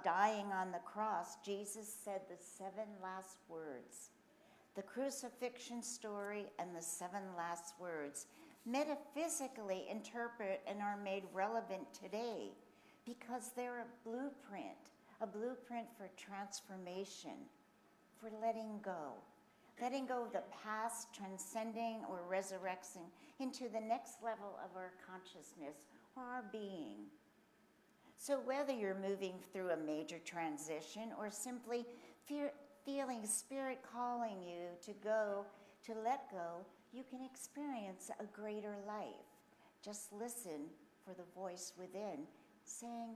Dying on the cross, Jesus said the 7 last words. The crucifixion story and the 7 last words metaphysically interpret and are made relevant today because they're a blueprint for transformation, for letting go of the past, transcending or resurrecting into the next level of our consciousness or our being. So whether you're moving through a major transition or simply feeling Spirit calling you to let go, you can experience a greater life. Just listen for the voice within saying,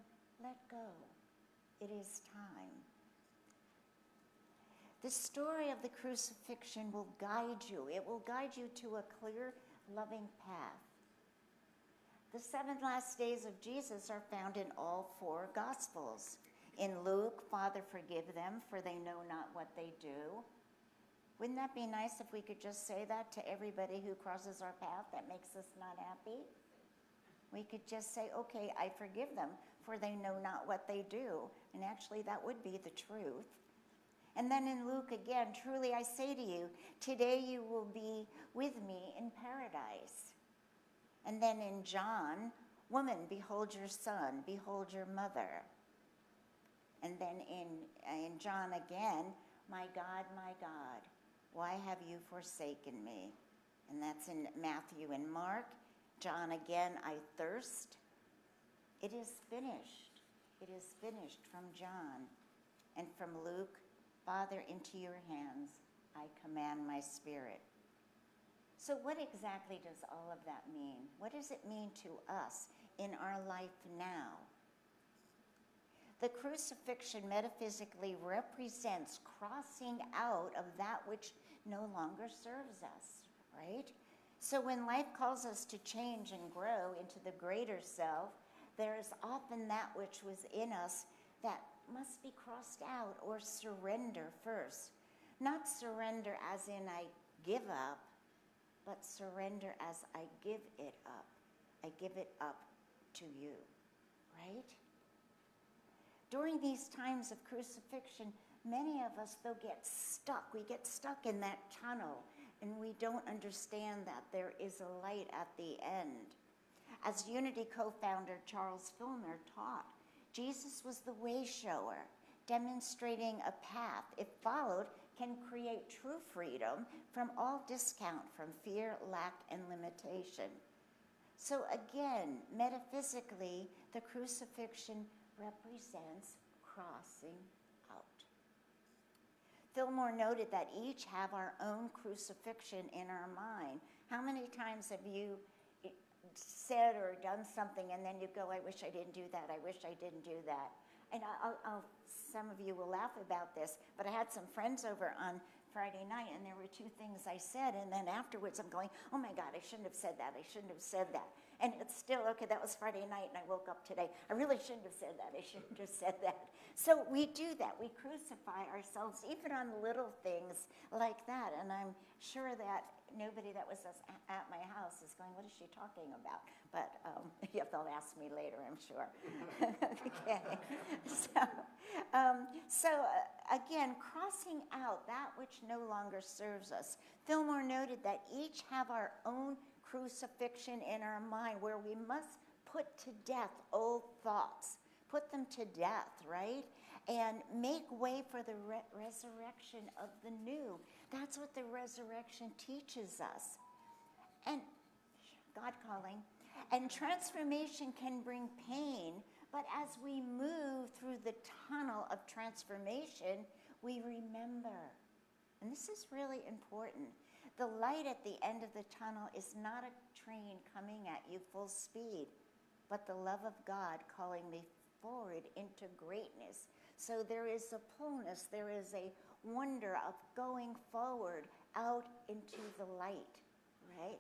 let go. It is time. The story of the crucifixion will guide you. It will guide you to a clear, loving path. The 7 last days of Jesus are found in all 4 Gospels. In Luke, Father, forgive them, for they know not what they do. Wouldn't that be nice if we could just say that to everybody who crosses our path that makes us not happy? We could just say, okay, I forgive them, for they know not what they do. And actually, that would be the truth. And then in Luke again, truly I say to you, today you will be with me in paradise. And then in John, woman, behold your son, behold your mother. And then in John again, my God, why have you forsaken me? And that's in Matthew and Mark. John again, I thirst. It is finished. It is finished from John. And from Luke, Father, into your hands I command my spirit. So what exactly does all of that mean? What does it mean to us in our life now? The crucifixion metaphysically represents crossing out of that which no longer serves us, right? So when life calls us to change and grow into the greater self, there is often that which was in us that must be crossed out or surrender first. Not surrender as in I give up, but surrender as I give it up. I give it up to you, right? During these times of crucifixion, many of us, though, get stuck. We get stuck in that tunnel, and we don't understand that there is a light at the end. As Unity co-founder Charles Filmer taught, Jesus was the way shower, demonstrating a path, if followed, can create true freedom from all discount from fear, lack, and limitation. So again, metaphysically, the crucifixion represents crossing out. Fillmore noted that each have our own crucifixion in our mind. How many times have you said or done something and then you go, I wish I didn't do that, I wish I didn't do that. And some of you will laugh about this, but I had some friends over on Friday night and there were 2 things I said, and then afterwards I'm going, oh my God, I shouldn't have said that, I shouldn't have said that. And it's still, okay, that was Friday night and I woke up today, I really shouldn't have said that, I shouldn't have said that. So we do that, we crucify ourselves even on little things like that, and I'm sure that nobody that was at my house is going, what is she talking about? But yeah, they'll ask me later, I'm sure. Okay. So again, crossing out that which no longer serves us. Fillmore noted that each have our own crucifixion in our mind where we must put to death old thoughts. Put them to death, right? And make way for the resurrection of the new. That's what the resurrection teaches us. And God calling. And transformation can bring pain, but as we move through the tunnel of transformation, we remember. And this is really important. The light at the end of the tunnel is not a train coming at you full speed, but the love of God calling me forward into greatness. So there is a fullness, there is a wonder of going forward out into the light, right?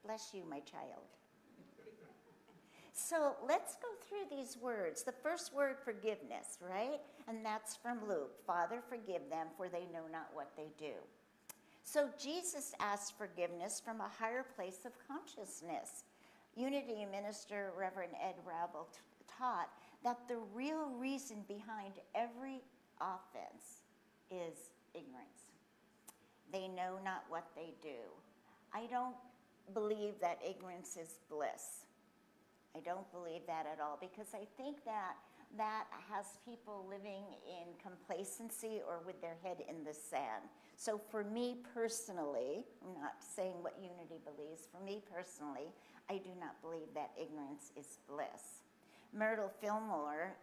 Bless you, my child. So let's go through these words. The first word, forgiveness, right? And that's from Luke. Father, forgive them, for they know not what they do. So Jesus asked forgiveness from a higher place of consciousness. Unity minister Reverend Ed Rabel taught that the real reason behind every offense is ignorance. They know not what they do. I don't believe that ignorance is bliss. I don't believe that at all, because I think that has people living in complacency or with their head in the sand. So for me personally, I'm not saying what Unity believes, for me personally, I do not believe that ignorance is bliss. Myrtle Fillmore,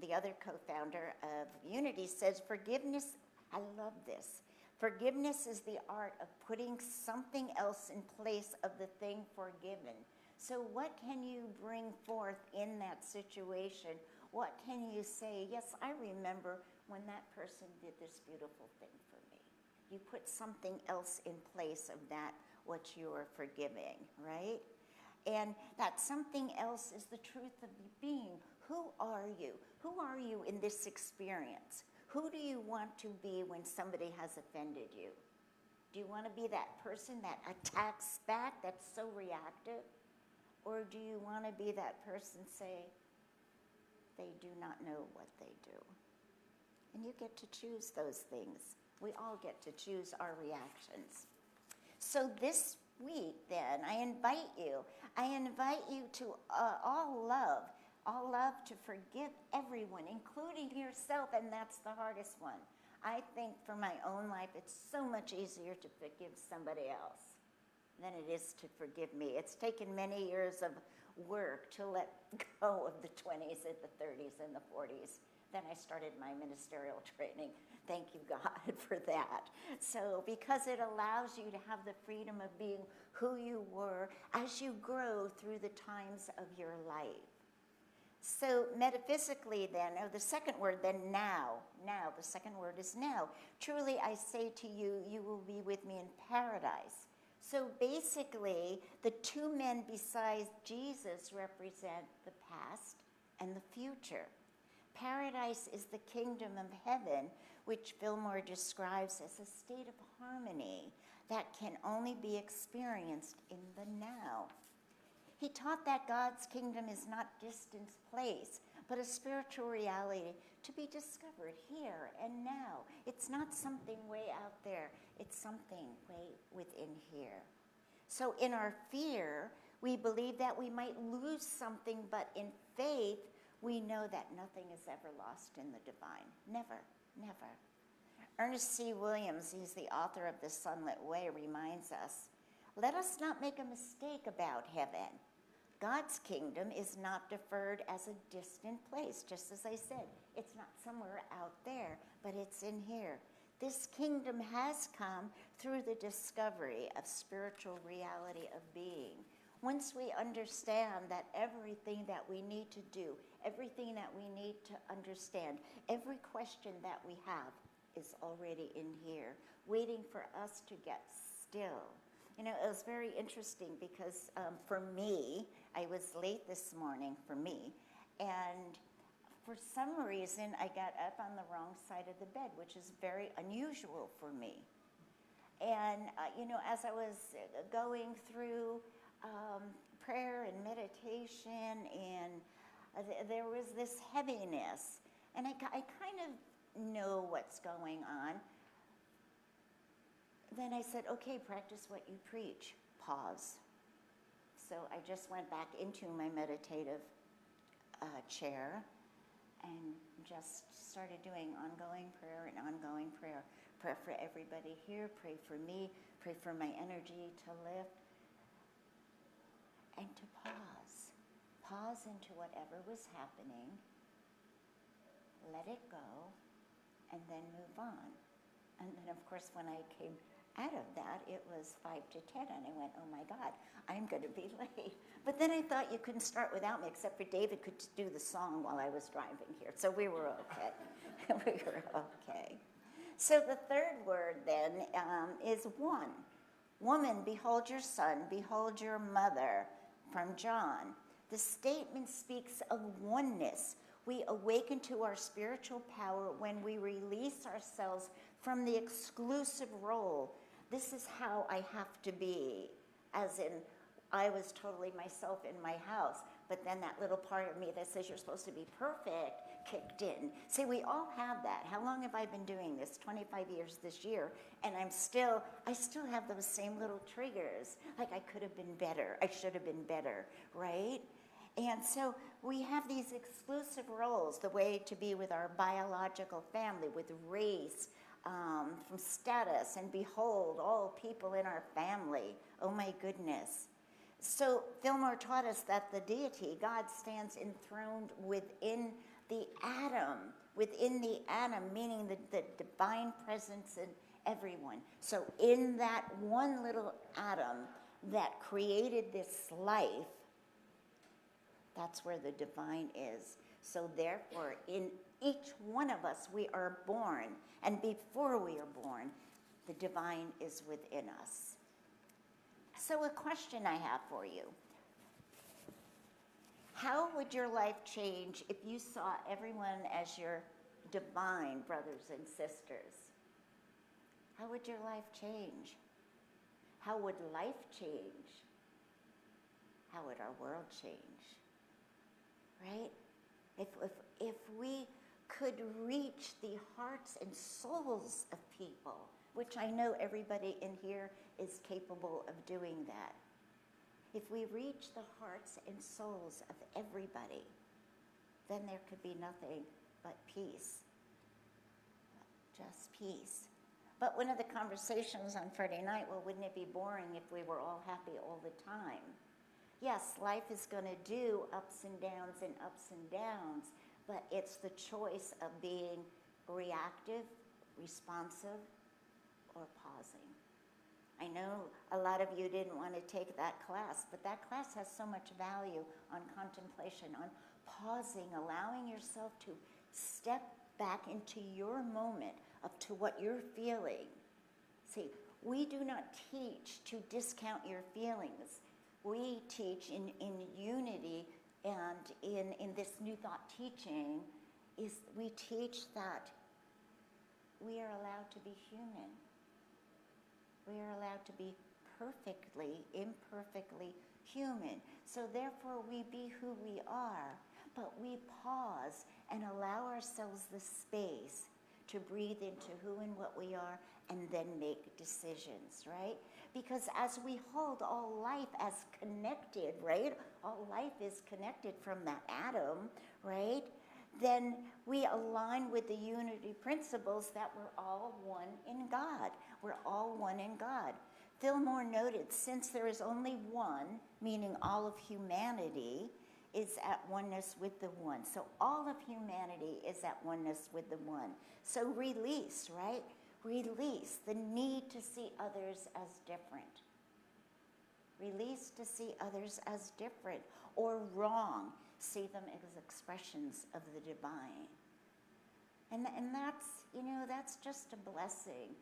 the other co-founder of Unity, says forgiveness, I love this, forgiveness is the art of putting something else in place of the thing forgiven. So what can you bring forth in that situation? What can you say? Yes, I remember when that person did this beautiful thing for me. You put something else in place of that, what you are forgiving, right? And that something else is the truth of being. Who are you? Who are you in this experience? Who do you want to be when somebody has offended you? Do you want to be that person that attacks back, that's so reactive? Or do you want to be that person, say, they do not know what they do? And you get to choose those things. We all get to choose our reactions. So this week, then, I invite you to all love to forgive everyone, including yourself, and that's the hardest one. I think for my own life, it's so much easier to forgive somebody else than it is to forgive me. It's taken many years of work to let go of the 20s and the 30s and the 40s. Then I started my ministerial training. Thank you, God, for that. So because it allows you to have the freedom of being who you were as you grow through the times of your life. So metaphysically then, the second word then, now, the second word is now. Truly I say to you, you will be with me in paradise. So basically, the two men besides Jesus represent the past and the future. Paradise is the kingdom of heaven, which Fillmore describes as a state of harmony that can only be experienced in the now. He taught that God's kingdom is not distant place, but a spiritual reality to be discovered here and now. It's not something way out there. It's something way within here. So in our fear, we believe that we might lose something, but in faith, we know that nothing is ever lost in the divine. Never, never. Ernest C. Williams, he's the author of The Sunlit Way, reminds us, let us not make a mistake about heaven. God's kingdom is not deferred as a distant place. Just as I said, it's not somewhere out there, but it's in here. This kingdom has come through the discovery of spiritual reality of being. Once we understand that everything that we need to do, everything that we need to understand, every question that we have is already in here, waiting for us to get still. You know, it was very interesting because for me, I was late this morning for me, and for some reason, I got up on the wrong side of the bed, which is very unusual for me. And, you know, as I was going through prayer and meditation, and there was this heaviness, and I kind of know what's going on. Then I said, okay, practice what you preach. Pause. So I just went back into my meditative chair and just started doing ongoing prayer and ongoing prayer. Pray for everybody here, pray for me, pray for my energy to lift, and to pause. Pause into whatever was happening, let it go, and then move on. And then, of course, when I came out of that, it was 5 to 10, and I went, oh my God, I'm going to be late. But then I thought you couldn't start without me, except for David could do the song while I was driving here, so we were okay. We were okay. So the third word then is one. Woman, behold your son, behold your mother, from John. The statement speaks of oneness. We awaken to our spiritual power when we release ourselves from the exclusive role. This is how I have to be, as in I was totally myself in my house, but then that little part of me that says you're supposed to be perfect kicked in. See, we all have that. How long have I been doing this? 25 years this year, and I still have those same little triggers. Like, I could have been better. I should have been better, right? And so we have these exclusive roles, the way to be with our biological family, with race, from status, and behold, all people in our family. Oh my goodness. So Fillmore taught us that the deity, God, stands enthroned within the atom, meaning the divine presence in everyone. So in that one little atom that created this life, that's where the divine is. So therefore, in each one of us, we are born. And before we are born, the divine is within us. So a question I have for you. How would your life change if you saw everyone as your divine brothers and sisters? How would your life change? How would life change? How would our world change? Right? If we could reach the hearts and souls of people, which I know everybody in here is capable of doing that. If we reach the hearts and souls of everybody, then there could be nothing but peace. Just peace. But one of the conversations on Friday night, well, wouldn't it be boring if we were all happy all the time? Yes, life is going to do ups and downs, but it's the choice of being reactive, responsive, or pausing. I know a lot of you didn't want to take that class, but that class has so much value on contemplation, on pausing, allowing yourself to step back into your moment up to what you're feeling. See, we do not teach to discount your feelings. We teach in unity, and in this New Thought teaching, we teach that we are allowed to be human. We are allowed to be perfectly, imperfectly human. So therefore we be who we are, but we pause and allow ourselves the space to breathe into who and what we are and then make decisions, right? Because as we hold all life as connected, right? All life is connected from that atom, right? Then we align with the unity principles that we're all one in God. We're all one in God. Fillmore noted, since there is only one, meaning all of humanity, is at oneness with the one. So all of humanity is at oneness with the one. So release, right? Release the need to see others as different. Release to see others as different or wrong. See them as expressions of the divine. And that's, that's just a blessing.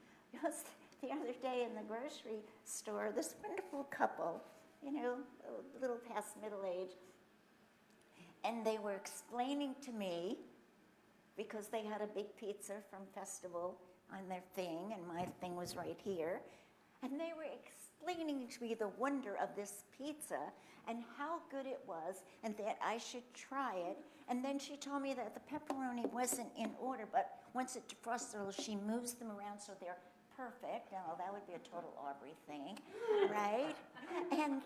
The other day in the grocery store, this wonderful couple, a little past middle age, and they were explaining to me, because they had a big pizza from Festival on their thing, and my thing was right here, and they were explaining to me the wonder of this pizza and how good it was and that I should try it. And then she told me that the pepperoni wasn't in order, but once it defrosts, she moves them around so they're perfect. Oh, that would be a total Aubrey thing, right? And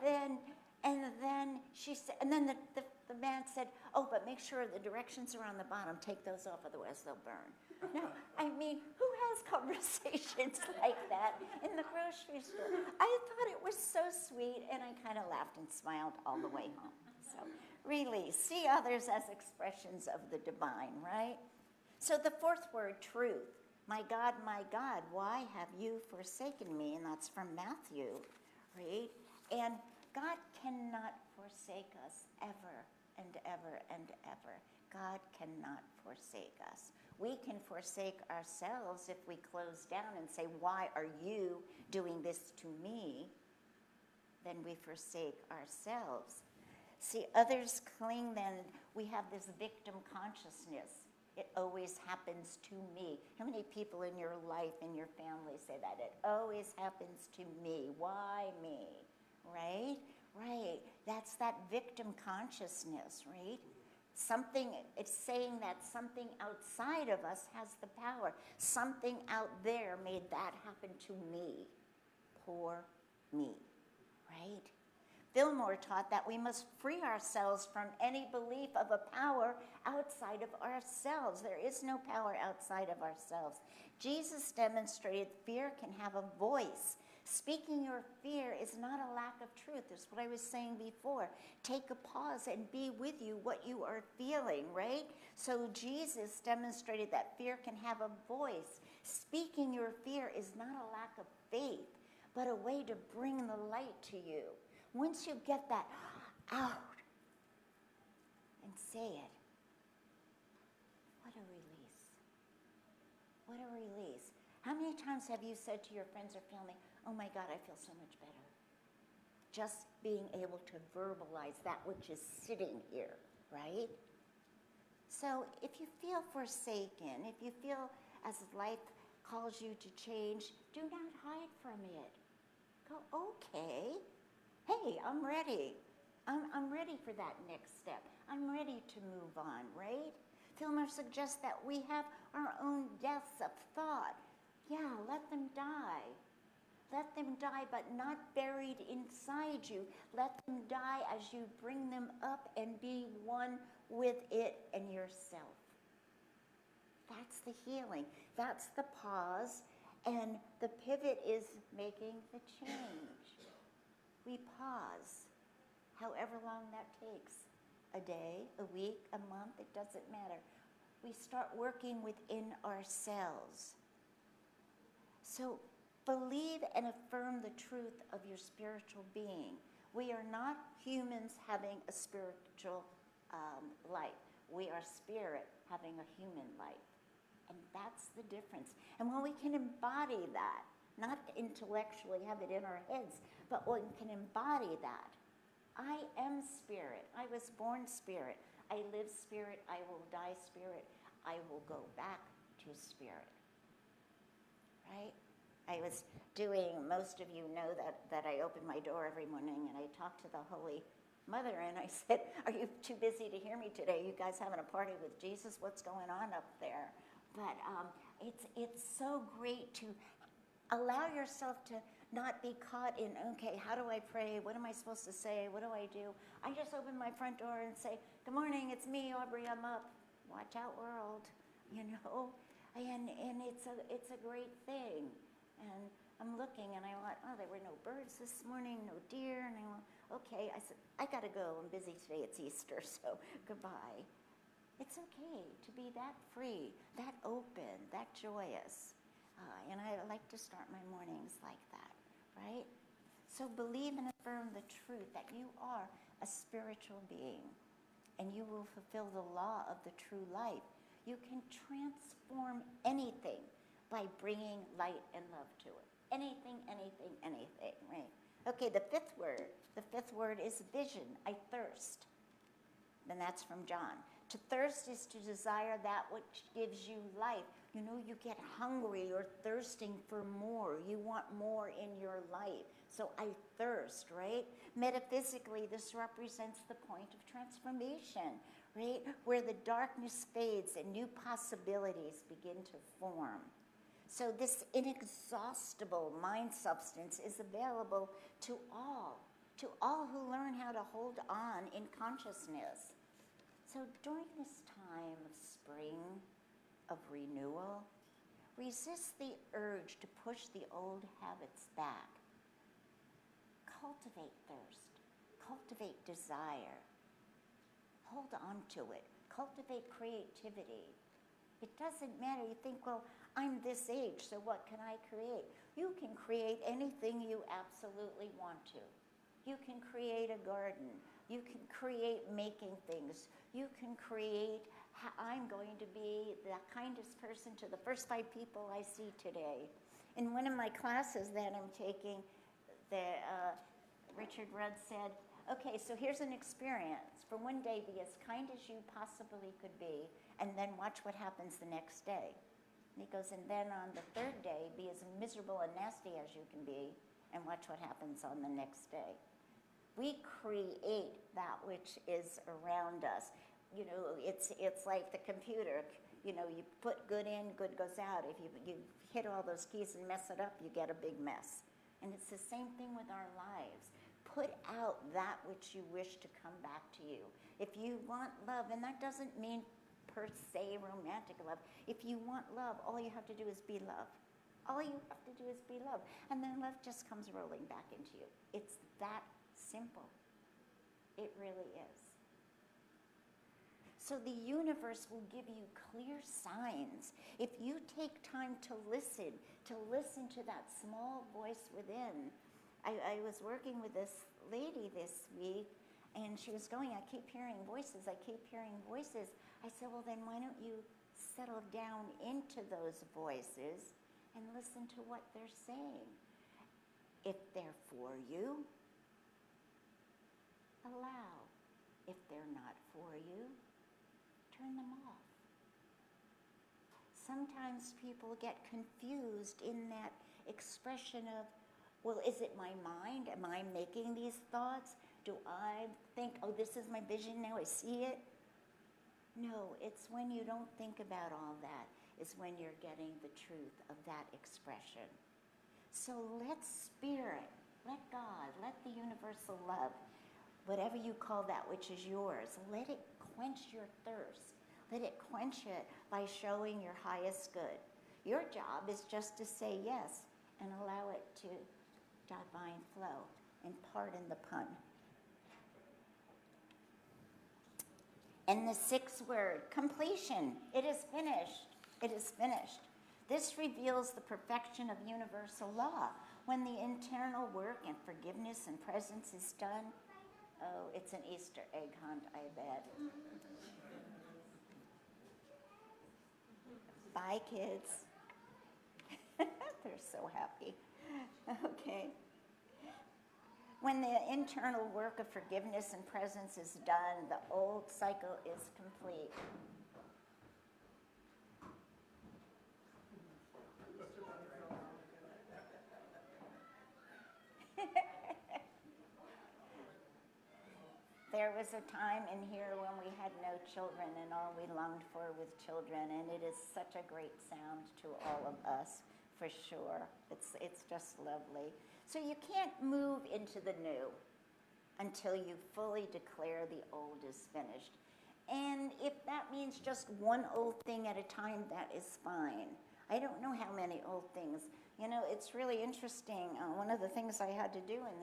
then she said, and then the man said, oh, but make sure the directions are on the bottom. Take those off, otherwise they'll burn. No, I mean, who has conversations like that in the grocery store? I thought it was so sweet, and I kind of laughed and smiled all the way home. So really, see others as expressions of the divine, right? So the fourth word, truth. My God, why have you forsaken me? And that's from Matthew, right? And God cannot forsake us ever and ever and ever. God cannot forsake us. We can forsake ourselves if we close down and say, why are you doing this to me? Then we forsake ourselves. See, others cling then, we have this victim consciousness. It always happens to me. How many people in your life, in your family say that? It always happens to me. Why me? Right? Right. That's that victim consciousness, right? It's saying that something outside of us has the power. Something out there made that happen to me. Poor me, right? Fillmore taught that we must free ourselves from any belief of a power outside of ourselves. There is no power outside of ourselves. Jesus demonstrated fear can have a voice. Speaking your fear is not a lack of truth. That's what I was saying before. Take a pause and be with you what you are feeling, right? So Jesus demonstrated that fear can have a voice. Speaking your fear is not a lack of faith, but a way to bring the light to you. Once you get that out and say it, what a release. What a release. How many times have you said to your friends or family, oh my God, I feel so much better? Just being able to verbalize that which is sitting here, right? So if you feel forsaken, if you feel as life calls you to change, do not hide from it. Go, okay, hey, I'm ready. I'm ready for that next step. I'm ready to move on, right? Fillmore suggests that we have our own deaths of thought. Yeah, let them die. Let them die, but not buried inside you. Let them die as you bring them up and be one with it and yourself. That's the healing. That's the pause. And the pivot is making the change. We pause, however long that takes. A day, a week, a month, it doesn't matter. We start working within ourselves. So believe and affirm the truth of your spiritual being. We are not humans having a spiritual life. We are spirit having a human life. And that's the difference. And when we can embody that, not intellectually have it in our heads, but we can embody that. I am spirit. I was born spirit. I live spirit. I will die spirit. I will go back to spirit. Right? I was doing, most of you know that I open my door every morning and I talk to the Holy Mother and I said, are you too busy to hear me today? You guys having a party with Jesus? What's going on up there? But it's so great to allow yourself to not be caught in, okay, how do I pray? What am I supposed to say? What do I do? I just open my front door and say, good morning, it's me, Aubree, I'm up. Watch out, world, you know? And it's a great thing. And I'm looking and I went, oh, there were no birds this morning, no deer. And I went, okay, I said, I gotta go, I'm busy today, it's Easter, so goodbye. It's okay to be that free, that open, that joyous. And I like to start my mornings like that, right? So believe and affirm the truth that you are a spiritual being and you will fulfill the law of the true life. You can transform anything by bringing light and love to it. Anything, anything, anything, right? Okay, the fifth word. The fifth word is vision. I thirst. And that's from John. To thirst is to desire that which gives you life. You know, you get hungry, you're thirsting for more. You want more in your life. So I thirst, right? Metaphysically, this represents the point of transformation, right? Where the darkness fades and new possibilities begin to form. So this inexhaustible mind substance is available to all who learn how to hold on in consciousness. So during this time of spring, of renewal, resist the urge to push the old habits back. Cultivate thirst. Cultivate desire. Hold on to it. Cultivate creativity. It doesn't matter. You think, well, I'm this age, so what can I create? You can create anything you absolutely want to. You can create a garden. You can create making things. You can create, I'm going to be the kindest person to the first 5 people I see today. In one of my classes that I'm taking, Richard Rudd said, okay, so here's an experience. For one day, be as kind as you possibly could be, and then watch what happens the next day. And he goes, and then on the 3rd day, be as miserable and nasty as you can be, and watch what happens on the next day. We create that which is around us. You know, it's like the computer. You know, you put good in, good goes out. If you hit all those keys and mess it up, you get a big mess. And it's the same thing with our lives. Put out that which you wish to come back to you. If you want love, and that doesn't mean per se romantic love. If you want love, all you have to do is be love. All you have to do is be love. And then love just comes rolling back into you. It's that simple. It really is. So the universe will give you clear signs. If you take time to listen to that small voice within. I was working with this lady this week, and she was going, I keep hearing voices. I said, well, then why don't you settle down into those voices and listen to what they're saying? If they're for you, allow. If they're not for you, turn them off. Sometimes people get confused in that expression of, well, is it my mind? Am I making these thoughts? Do I think, oh, this is my vision now, I see it? No, it's when you don't think about all that is when you're getting the truth of that expression. So let spirit, let God, let the universal love, whatever you call that which is yours, let it quench your thirst. Let it quench it by showing your highest good. Your job is just to say yes and allow it to divine flow, and pardon the pun. And the sixth word, completion. It is finished. It is finished. This reveals the perfection of universal law. When the internal work and forgiveness and presence is done, oh, it's an Easter egg hunt, I bet. Bye, kids. They're so happy. Okay. When the internal work of forgiveness and presence is done, the old cycle is complete. There was a time in here when we had no children and all we longed for was children, and it is such a great sound to all of us, for sure. It's just lovely. So you can't move into the new until you fully declare the old is finished. And if that means just one old thing at a time, that is fine. I don't know how many old things. You know, it's really interesting. One of the things I had to do in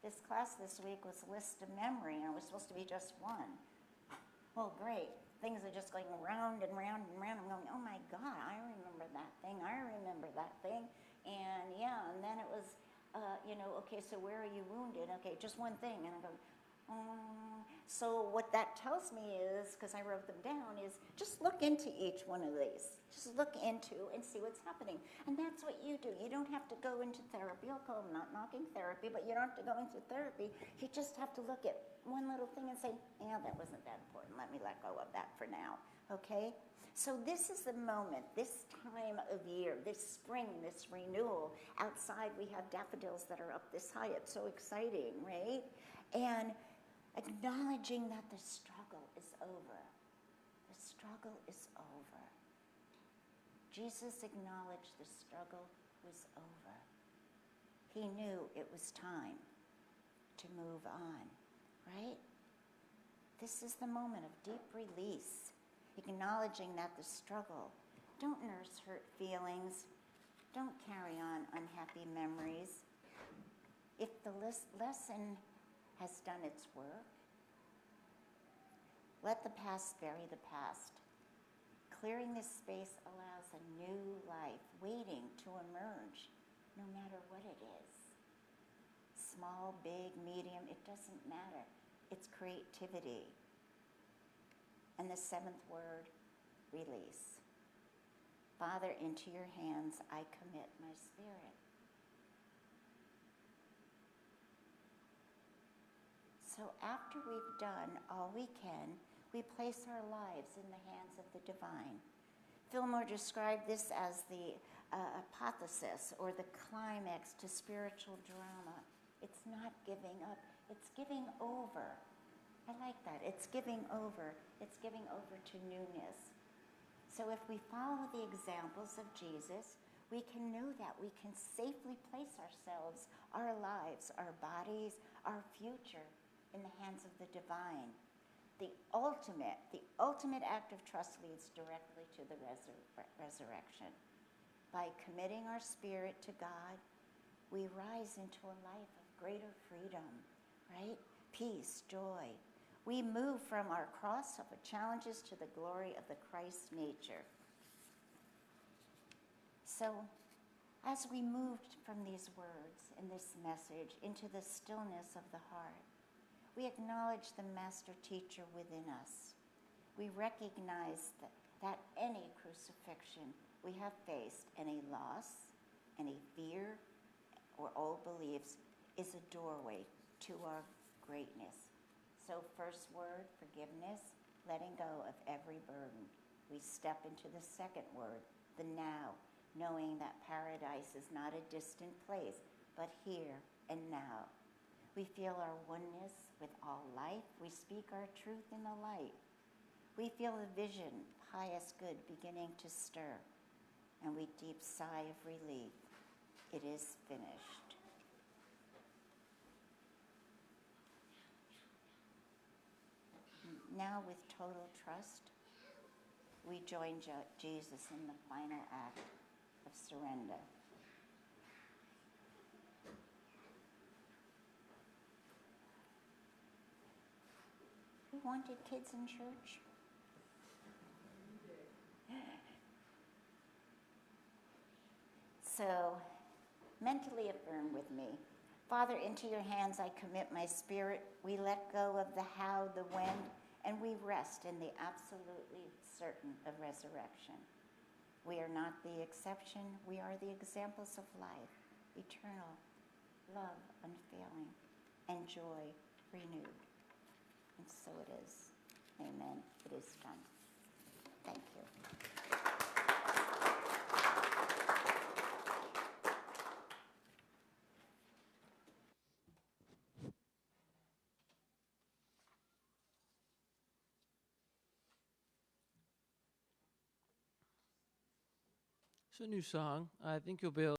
this class this week was list a memory, and it was supposed to be just one. Well, great. Things are just going round and round and round. I'm going, oh my God, I remember that thing. I remember that thing. And yeah, and then it was, okay, so where are you wounded? Okay, just one thing. And I go, So what that tells me is, because I wrote them down, is just look into each one of these. Just look into and see what's happening. And that's what you do. You don't have to go into therapy. Okay, I'm not knocking therapy, but you don't have to go into therapy. You just have to look at one little thing and say, yeah, that wasn't that important. Let me let go of that for now, okay? So this is the moment, this time of year, this spring, this renewal. Outside we have daffodils that are up this high. It's so exciting, right? And acknowledging that the struggle is over. The struggle is over. Jesus acknowledged the struggle was over. He knew it was time to move on, right? This is the moment of deep release, acknowledging that the struggle, don't nurse hurt feelings, don't carry on unhappy memories. If the lesson has done its work, let the past bury the past. Clearing this space allows a new life waiting to emerge, no matter what it is. Small, big, medium, it doesn't matter. It's creativity. And the seventh word, release. Father, into your hands I commit my spirit. So after we've done all we can, we place our lives in the hands of the divine. Fillmore described this as the apotheosis, or the climax to spiritual drama. It's not giving up. It's giving over. I like that. It's giving over. It's giving over to newness. So if we follow the examples of Jesus, we can know that we can safely place ourselves, our lives, our bodies, our future in the hands of the divine. The ultimate act of trust leads directly to the resurrection. By committing our spirit to God, we rise into a life of greater freedom, right? Peace, joy. We move from our cross of challenges to the glory of the Christ nature. So, as we moved from these words and this message into the stillness of the heart, we acknowledge the master teacher within us. We recognize that any crucifixion we have faced, any loss, any fear, or old beliefs, is a doorway to our greatness. So first word, forgiveness, letting go of every burden. We step into the second word, the now, knowing that paradise is not a distant place, but here and now. We feel our oneness with all life. We speak our truth in the light. We feel the vision, pious good beginning to stir, and we deep sigh of relief. It is finished. Now, with total trust, we join Jesus in the final act of surrender. We wanted kids in church. So, mentally affirm with me. Father, into your hands I commit my spirit. We let go of the how, the when, and we rest in the absolutely certain of resurrection. We are not the exception. We are the examples of life, eternal, love unfailing, and joy renewed. And so it is. Amen. It is done. Thank you. 是 a new song. I think you'll be able